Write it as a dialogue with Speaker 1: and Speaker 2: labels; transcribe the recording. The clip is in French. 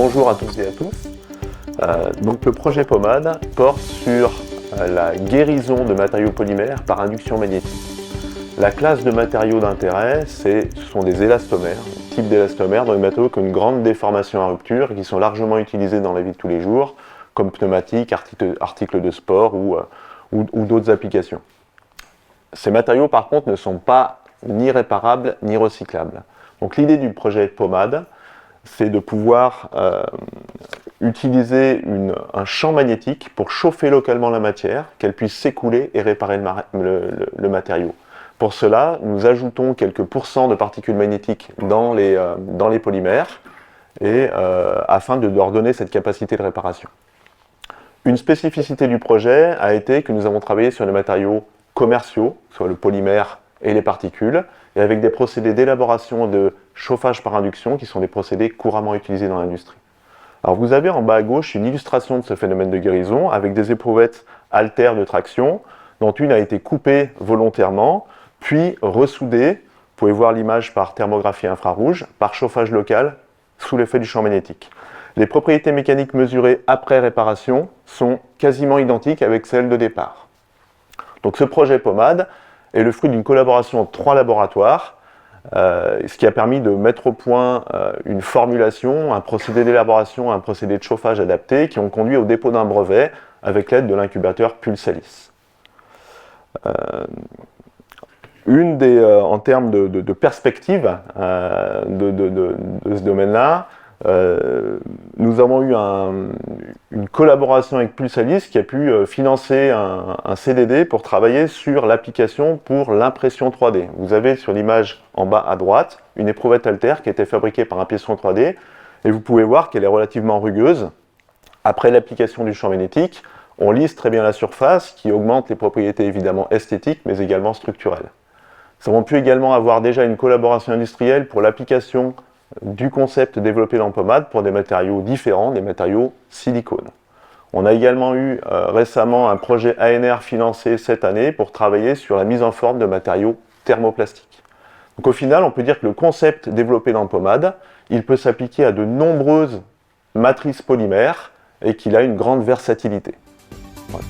Speaker 1: Bonjour à tous et à tous. Donc le projet Pommade porte sur la guérison de matériaux polymères par induction magnétique. La classe de matériaux d'intérêt, ce sont des élastomères, type d'élastomères dans les matériaux qui ont une grande déformation à rupture et qui sont largement utilisés dans la vie de tous les jours, comme pneumatiques, articles de sport ou d'autres applications. Ces matériaux par contre ne sont pas ni réparables ni recyclables. Donc l'idée du projet Pommade, c'est de pouvoir utiliser un champ magnétique pour chauffer localement la matière, qu'elle puisse s'écouler et réparer le matériau. Pour cela, nous ajoutons quelques pourcents de particules magnétiques dans les polymères afin de leur donner cette capacité de réparation. Une spécificité du projet a été que nous avons travaillé sur les matériaux commerciaux, soit le polymère et les particules, et avec des procédés d'élaboration de chauffage par induction qui sont des procédés couramment utilisés dans l'industrie. Alors vous avez en bas à gauche une illustration de ce phénomène de guérison avec des éprouvettes haltères de traction, dont une a été coupée volontairement, puis ressoudée, vous pouvez voir l'image par thermographie infrarouge, par chauffage local sous l'effet du champ magnétique. Les propriétés mécaniques mesurées après réparation sont quasiment identiques avec celles de départ. Donc ce projet Pommade est le fruit d'une collaboration entre 3 laboratoires, ce qui a permis de mettre au point une formulation, un procédé d'élaboration, un procédé de chauffage adapté qui ont conduit au dépôt d'un brevet avec l'aide de l'incubateur Pulsalis. En termes de perspective de ce domaine-là, nous avons eu une collaboration avec Pulsalis qui a pu financer un CDD pour travailler sur l'application pour l'impression 3D. Vous avez sur l'image en bas à droite une éprouvette haltère qui a été fabriquée par un piéceron 3D et vous pouvez voir qu'elle est relativement rugueuse. Après l'application du champ magnétique, on lisse très bien la surface qui augmente les propriétés évidemment esthétiques mais également structurelles. Nous avons pu également avoir déjà une collaboration industrielle pour l'application du concept développé dans Pommade pour des matériaux différents, des matériaux silicone. On a également eu récemment un projet ANR financé cette année pour travailler sur la mise en forme de matériaux thermoplastiques. Donc au final, on peut dire que le concept développé dans Pommade, il peut s'appliquer à de nombreuses matrices polymères et qu'il a une grande versatilité. Voilà.